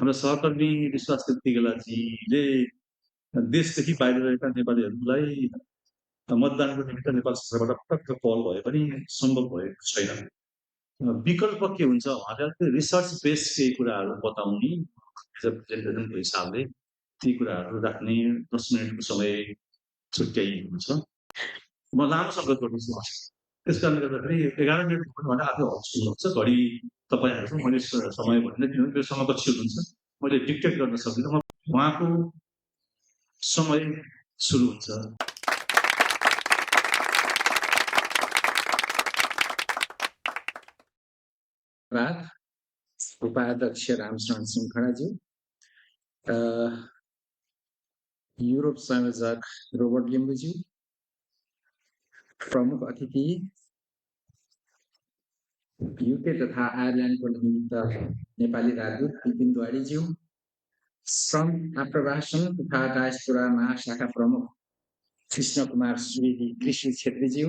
हाम्रो सहकर्मी विश्वास कृतिगलाजीले देशदेखि बाहिर रहेका नेपालीहरूलाई मतदानको निमित्त नेपाल सरकारबाट पटक्क पहल भए पनि सम्भव भएको छैन। विकल्प के हुन्छ उहाँले त्यो रिसर्च बेस्ड केही कुराहरू बताउने प्रेजेन्टेसनको हिसाबले ती कुराहरू राख्ने 10 मिनटको समय छुट्याइएको छ। म लामो सङ्गत गर्दैछु त्यस कारणले गर्दाखेरि 11 मिनट भन्दा आफै हल्स हुनुहुन्छ। घडी तपाईँहरूको मैले समय भनेर किनभने त्यो समय पछि हुनुहुन्छ, मैले डिक्टेट गर्न सक्दिनँ। म उहाँको समय सुरु हुन्छ। उपाध्यक्ष रामशरण सिंह यूरोप संयोजक रोबर्ट लिम्बुज्यू, प्रमुख अतिथि युके तथा आयरल्यान्डको निमित्त नेपाली राजदूत विपिन द्वारीज्यू, श्रम आप्रवासन तथा डायस्पोरा महाशाखा प्रमुख कृष्ण कुमार सुवेदी कृषि छेत्रीज्यू,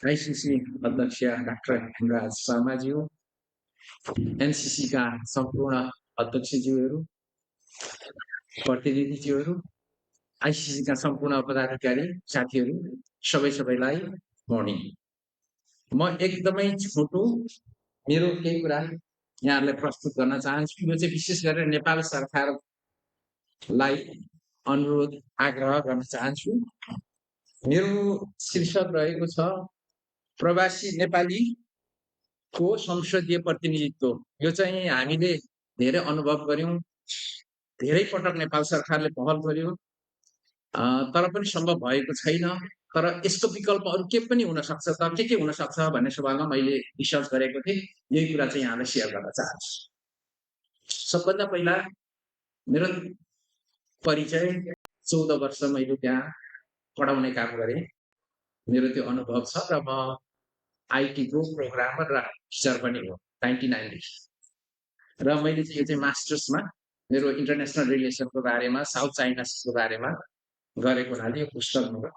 आईसीसी अध्यक्ष डाक्टर हेमराज शर्माज्यू, एनसीसी का सम्पूर्ण अध्यक्षज्यूहरू, प्रतिनिधिज्यूहरू, आईसीसी का सम्पूर्ण पदाधिकारी साथीहरू, सबैलाई मर्निङ। म एकदमै छोटो मेरो केही कुरा यहाँहरूलाई प्रस्तुत गर्न चाहन्छु। यो चाहिँ विशेष गरेर नेपाल सरकारलाई अनुरोध आग्रह गर्न चाहन्छु। मेरो शीर्षक रहेको छ प्रवासी नेपालीको संसदीय प्रतिनिधित्व। यो चाहिँ हामीले धेरै अनुभव गर्यौं, धेरै पटक नेपाल सरकारले पहल गर्यो, तर पनि सम्भव भएको छैन। तर यसको विकल्प अरू के पनि हुन सक्छ त के हुन सक्छ भन्ने सवालमा मैले रिसर्च गरेको थिएँ। यही कुरा चाहिँ यहाँलाई शेयर गर्न चाहन्छु। सबभन्दा पहिला मेरो परिचय 14 वर्ष मैले त्यहाँ पढाउने काम गरेँ, मेरो त्यो अनुभव छ र म आईटी को प्रोग्रामर र टिचर पनि हो 99 देखि। र मैले चाहिँ यो चाहिँ मास्टर्समा मेरो इन्टरनेसनल रिलेसनको बारेमा साउथ चाइनाको बारेमा गरेको हुनाले यो पुस्तक मेरो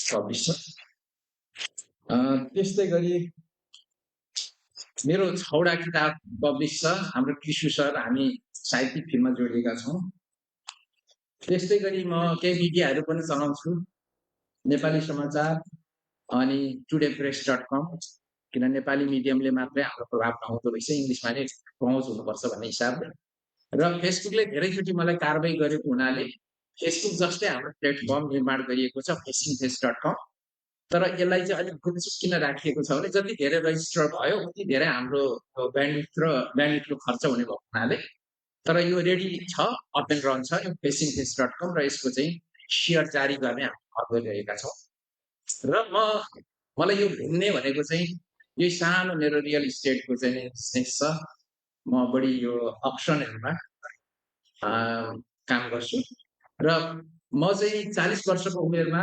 पब्लिस छ। त्यस्तै गरी मेरो 6वटा किताब पब्लिस छ। हाम्रो कृषि सर हामी साहित्यिक फिल्ममा जोडिएका छौँ। त्यस्तै गरी म केही मिडियाहरू पनि चलाउँछु, नेपाली समाचार अनि today-press.com, किन नेपाली मिडियमले मात्रै हाम्रो प्रभाव पाउँदो रहेछ, इङ्ग्लिसमा नै पहुँच हुनुपर्छ भन्ने हिसाबले। र फेसबुकले धेरैचोटि मलाई कारबाही गरेको हुनाले फेसबुक जस्तै हाम्रो प्लेटफर्म निर्माण गरिएको छ facingface.com। तर यसलाई चाहिँ अलिक गुपचुप किन राखिएको छ भने जति धेरै रजिस्टर भयो उति धेरै हाम्रो ब्यान्डविड्थको खर्च हुने भएको हुनाले। तर यो रेडी छ, अप एन्ड रन छ यो facingface.com र यसको चाहिँ शेयर जारी गर्ने हामी गरिरहेका छौँ। र मलाई यो घुम्ने भनेको चाहिँ यो सानो मेरो रियल इस्टेटको चाहिँ बिजनेस छ। म बढी यो अप्सनहरुमा काम गर्छु र म चाहिँ 40 वर्षको उमेरमा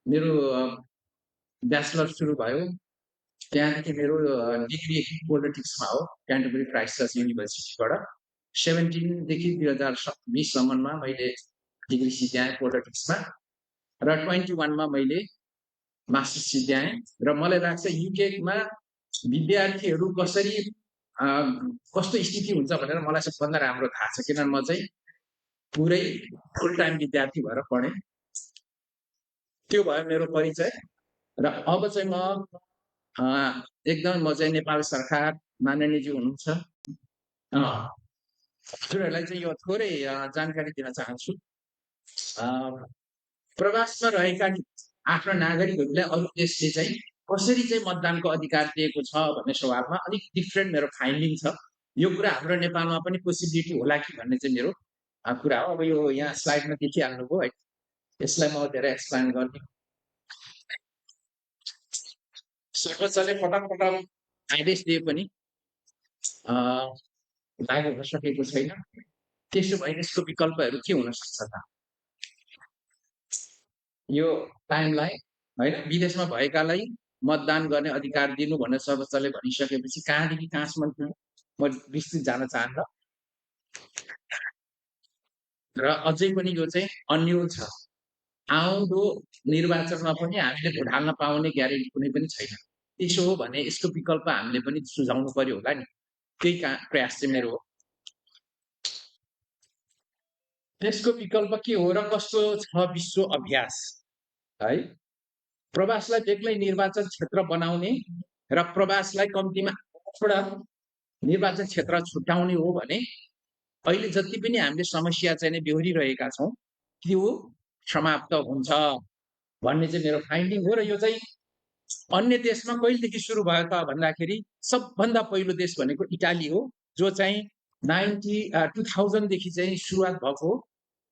मेरो ब्याचलर सुरु भयो। त्यहाँदेखि मेरो डिग्री पोलिटिक्समा हो क्यान्टरबरी क्राइस्ट चर्च युनिभर्सिटीबाट। 17 देखि 2020 सम्ममा मैले डिग्री सिद्ध्याएँ पोलिटिक्समा र 21 मा मैले मास्टर्स सिद्ध्याएँ। र मलाई लाग्छ युकेमा विद्यार्थीहरू कसरी कस्तो स्थिति हुन्छ भनेर मलाई सबभन्दा राम्रो थाहा छ, किनभने म चाहिँ पुरै फुल टाइम विद्यार्थी भएर पढेँ। त्यो भयो मेरो परिचय। र अब चाहिँ म एकदम म चाहिँ नेपाल सरकार माननीयज्यू हुनुहुन्छ हजुरहरूलाई चाहिँ यो थोरै जानकारी दिन चाहन्छु। प्रवासमा रहेका आफ्ना नागरिकहरूलाई अरू देशले चाहिँ कसरी चाहिँ मतदानको अधिकार दिएको छ भन्ने सवालमा अलिक डिफ्रेन्ट मेरो फाइन्डिङ छ। यो कुरा हाम्रो नेपालमा पनि पोसिबिलिटी होला कि भन्ने चाहिँ मेरो कुरा हो। अब यो यहाँ स्लाइडमा देखिहाल्नुभयो है, यसलाई म धेरै एक्सप्लेन गर्ने। सर्वोच्चले पटक पटक आदेश दिए पनि लागू हुन सकेको छैन। त्यसो भए यसको विकल्पहरू के हुन सक्छ त? यो टाइमलाई हैन विदेशमा भएकालाई मतदान गर्ने अधिकार दिनु भनेर सर्वोच्चले भनिसकेपछि कहाँदेखि कहाँसम्म पुग्यो म विस्तृत जान चाहन्न। र अझै पनि यो चाहिँ अन्यल छ। आउँदो निर्वाचनमा पनि हामीले भोट हाल्न पाउने ग्यारेन्टी कुनै पनि छैन। त्यसो हो भने यसको विकल्प हामीले पनि सुझाउनु पर्यो होला नि। त्यही प्रयास चाहिँ मेरो हो। त्यसको विकल्प के हो र कस्तो छ विश्व अभ्यास है? प्रवासलाई बेग्लै निर्वाचन क्षेत्र बनाउने र प्रवासलाई कम्तीमा 8वटा निर्वाचन क्षेत्र छुट्याउने हो भने अहिले जति पनि हामीले समस्या चाहिँ नै बेहोरिरहेका छौँ त्यो समाप्त हुन्छ भन्ने चाहिँ मेरो फाइन्डिङ हो। र यो चाहिँ अन्य देशमा कहिलेदेखि सुरु भयो त भन्दाखेरि सबभन्दा पहिलो देश भनेको इटाली हो, जो चाहिँ 2000 देखि चाहिँ सुरुवात भएको हो।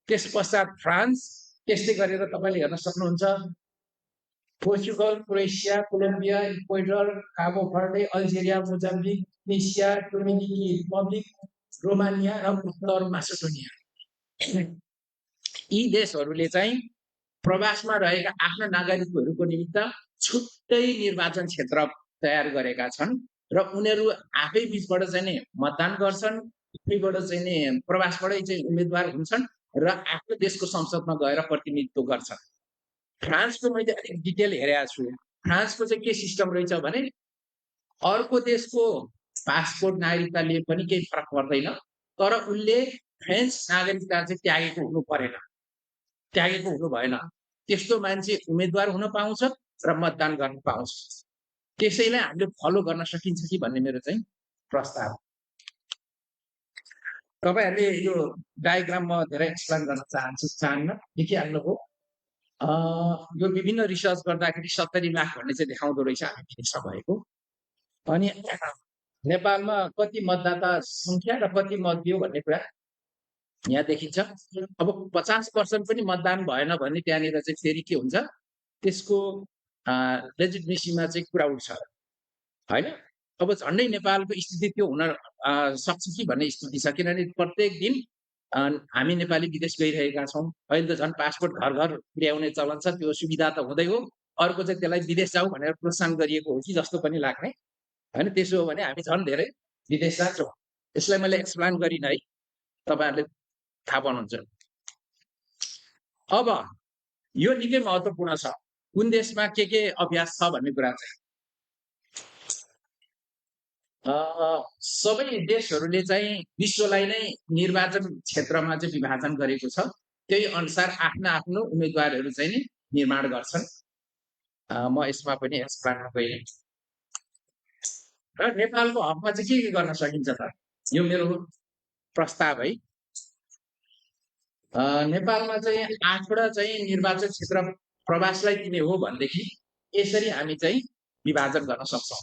त्यस पश्चात फ्रान्स, त्यस्तै गरेर तपाईँले हेर्न सक्नुहुन्छ Portugal, Croatia, Colombia, Ecuador, Cabo Verde, Algeria, Mozambique, Tunisia, Dominican Republic, Romania र उत्तर मासेडोनिया। यी देशहरूले चाहिँ प्रवासमा रहेका आफ्ना नागरिकहरूको निमित्त छुट्टै निर्वाचन क्षेत्र तयार गरेका छन् र उनीहरू आफै बीचबाट चाहिँ नि मतदान गर्छन्, आफैबाट चाहिँ नि प्रवासबाटै चाहिँ उम्मेदवार हुन्छन् र आफ्नो देशको संसदमा गएर प्रतिनिधित्व गर्छन्। फ्रान्सको मैले अलिक डिटेल हेरेको छु। फ्रान्सको चाहिँ के सिस्टम रहेछ भने अर्को देशको पासपोर्ट नागरिकता लिए पनि केही फरक पर्दैन, तर उनले फ्रेन्च नागरिकता चाहिँ त्यागेको हुनु भएन। त्यस्तो मान्छे उम्मेदवार हुन पाउँछ र मतदान गर्न पाउँछ। त्यसैलाई हामीले फलो गर्न सकिन्छ कि भन्ने मेरो चाहिँ प्रस्ताव। तपाईहरुले यो डायग्राम म धेरै एक्सप्लेन गर्न चाहन्न, देखिहाल्नुभयो। यो विभिन्न रिसर्च गर्दाखेरि 70 लाख भन्ने चाहिँ देखाउँदो रहेछ हामी फिनिक्समा भएको। अनि नेपालमा कति मतदाता संख्या र कति मत दियो भन्ने कुरा यहाँ देखिन्छ। अब 50% पनि मतदान भएन भने त्यहाँनिर चाहिँ फेरि के हुन्छ, त्यसको लेजिटिमेसीमा चाहिँ कुरा उठ्छ हैन। अब झन्डै नेपालको स्थिति त्यो हुन सक्छ कि भन्ने स्थिति छ, किनभने प्रत्येक दिन हामी नेपाली विदेश गइरहेका छौँ। अहिले त झन् पासपोर्ट घर घर पुर्याउने चलन छ, त्यो सुविधा त हुँदै हो। अर्को चाहिँ त्यसलाई विदेश जाऊ भनेर प्रोत्साहन गरिएको हो कि जस्तो पनि लाग्ने हैन। त्यसो हो भने हामी झन् धेरै विदेश जान्छौँ। यसलाई मैले एक्सप्लेन गरिनँ है, तपाईहरुले थाहा पाउनुहुन्छ। अब यो निकै महत्त्वपूर्ण छ, कुन देशमा के अभ्यास छ भन्ने कुरा चाहिँ। सबै देशहरूले चाहिँ विश्वलाई नै निर्वाचन क्षेत्रमा चाहिँ विभाजन गरेको छ। त्यही अनुसार आफ्नो उम्मेदवारहरू चाहिँ नि निर्माण गर्छन्। म यसमा पनि एक्सप्लेन गएँ। र नेपालको हकमा चाहिँ के गर्न सकिन्छ त, यो मेरो प्रस्ताव है। नेपालमा चाहिँ 8वटा चाहिँ निर्वाचन क्षेत्र प्रवासलाई दिने हो भनेदेखि यसरी हामी चाहिँ विभाजन गर्न सक्छौँ।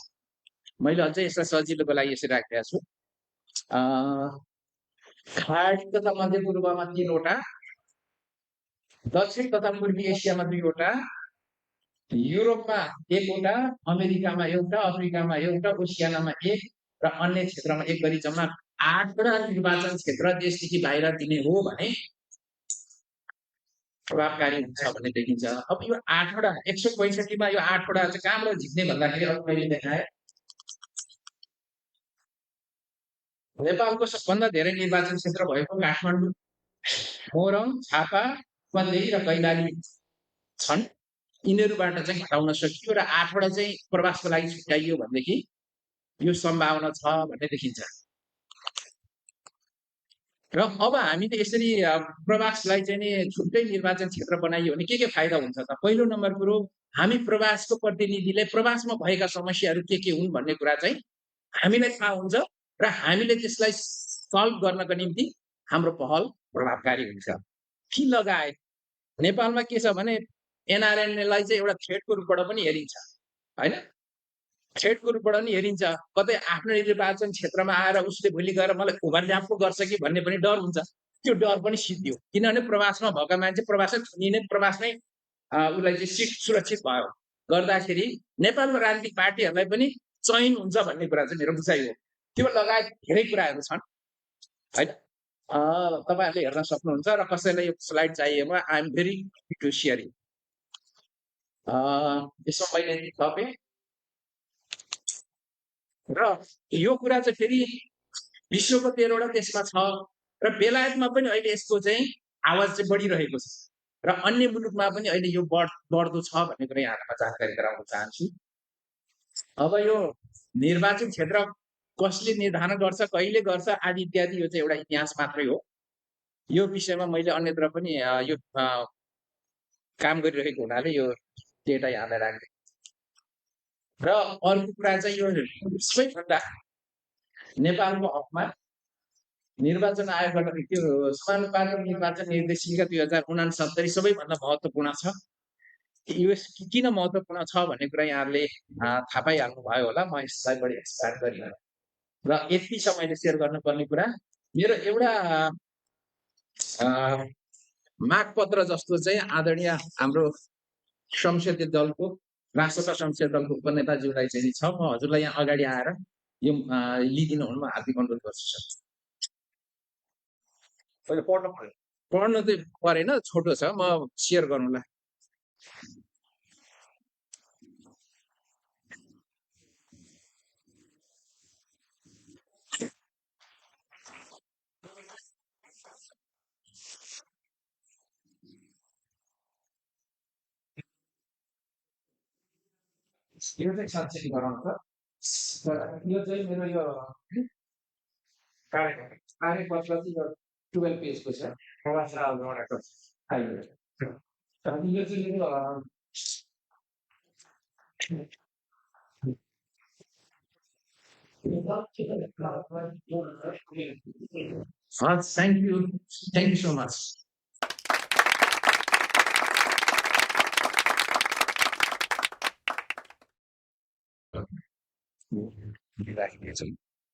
मैले अझै यसलाई सजिलोको लागि यसरी राखेको छु। खाडी तथा मध्यपूर्वमा 3वटा, दक्षिण तथा पूर्वी एसियामा 2वटा, युरोपमा 1वटा, अमेरिकामा 1वटा, अफ्रिकामा 1वटा, ओसियानामा 1 र अन्य क्षेत्रमा 1 गरी जम्मा 8वटा निर्वाचन क्षेत्र देशदेखि बाहिर दिने हो भने प्रभावकारी हुन्छ भन्ने देखिन्छ। अब यो 8वटा 165 मा यो 8वटा चाहिँ कहाँबाट झिक्ने भन्दाखेरि अब मैले देखाएँ नेपालको सबभन्दा धेरै निर्वाचन क्षेत्र भएको काठमाडौँ, मोरङ, झापा, मधेसी र कैलाली छन्। यिनीहरूबाट चाहिँ हटाउन सकियो र 8वटा चाहिँ प्रवासको लागि छुट्याइयो भनेदेखि यो सम्भावना छ भन्ने देखिन्छ। र अब हामीले यसरी प्रवासलाई चाहिँ नि छुट्टै निर्वाचन क्षेत्र बनाइयो भने के फाइदा हुन्छ त? पहिलो नम्बर कुरो, हामी प्रवासको प्रतिनिधिले प्रवासमा भएका समस्याहरू के हुन् भन्ने कुरा चाहिँ हामीलाई थाहा हुन्छ र हामीले त्यसलाई सल्भ गर्नको निम्ति हाम्रो पहल प्रभावकारी हुन्छ। कि लगायत नेपालमा के छ भने एनआरएनएलाई चाहिँ एउटा थ्रेटको रूपबाट पनि हेरिन्छ हैन। थ्रेटको रूपबाट पनि हेरिन्छ। कतै आफ्नो निर्वाचन क्षेत्रमा आएर उसले भोलि गएर मलाई ओभरल्याप पो गर्छ कि भन्ने पनि डर हुन्छ। त्यो डर पनि सिद्धियो, किनभने प्रवासमा भएका मान्छे प्रवासै थुनिने, प्रवासमै उसलाई चाहिँ सुरक्षित भयो गर्दाखेरि नेपालमा राजनीतिक पार्टीहरूलाई पनि चयन हुन्छ भन्ने कुरा चाहिँ मेरो बुझाइ हो। त्यो लगायत धेरै कुराहरू छन् हैन। तपाईहरुले हेर्न सक्नुहुन्छ र कसैलाई यो स्लाइड चाहिएमा I am very happy to share it. यसो मैले थपेँ र यो कुरा चाहिँ फेरि विश्वको 13वटा देशमा छ र बेलायतमा पनि अहिले यसको चाहिँ आवाज चाहिँ बढिरहेको छ र अन्य मुलुकमा पनि अहिले यो बढ्दो छ भन्ने कुरा यहाँहरुमा जानकारी गराउन चाहन्छु। अब यो निर्वाचन क्षेत्र कसले निर्धारण गर्छ, कहिले गर्छ आदि इत्यादि यो चाहिँ एउटा इतिहास मात्रै हो। यो विषयमा मैले अन्यत्र पनि यो काम गरिरहेको हुनाले यो डेटा यहाँलाई राख्दै। र अर्को कुरा चाहिँ यो सबैभन्दा नेपालको हकमा निर्वाचन आयोगबाट त्यो समानुपातिक निर्वाचन निर्देशिका 2069 सबैभन्दा महत्त्वपूर्ण छ। यो किन महत्त्वपूर्ण छ भन्ने कुरा यहाँहरूले थाहा पाइहाल्नु भयो होला, म यसलाई बढी एक्सप्यान्ड गरिनँ। र यति छ मैले सेयर गर्नुपर्ने कुरा। मेरो एउटा मागपत्र जस्तो चाहिँ आदरणीय हाम्रो संसदीय दलको राष्ट्रसभा संसदीय दलको उपनेताज्यूलाई चाहिँ छ। म हजुरलाई यहाँ अगाडि आएर यो लिइदिनु हुन म हार्दिक अनुरोध गर्छु सर। पहिले पढ्नु चाहिँ परेन, छोटो छ, म सेयर गर्नुलाई। यो चाहिँ साँच्चै गराउँछ। यो चाहिँ मेरो यो कार्यपत्र चाहिँ यो 12 पेजको छ। अनि यो चाहिँ मेरो थ्याङ्क यू सो मच।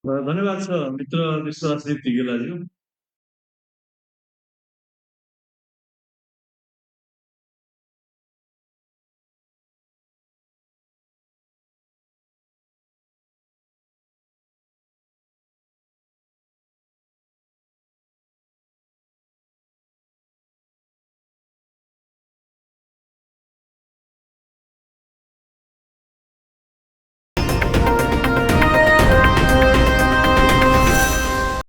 धन्यवाद छ मित्र विश्वास टिकेलाज्यू।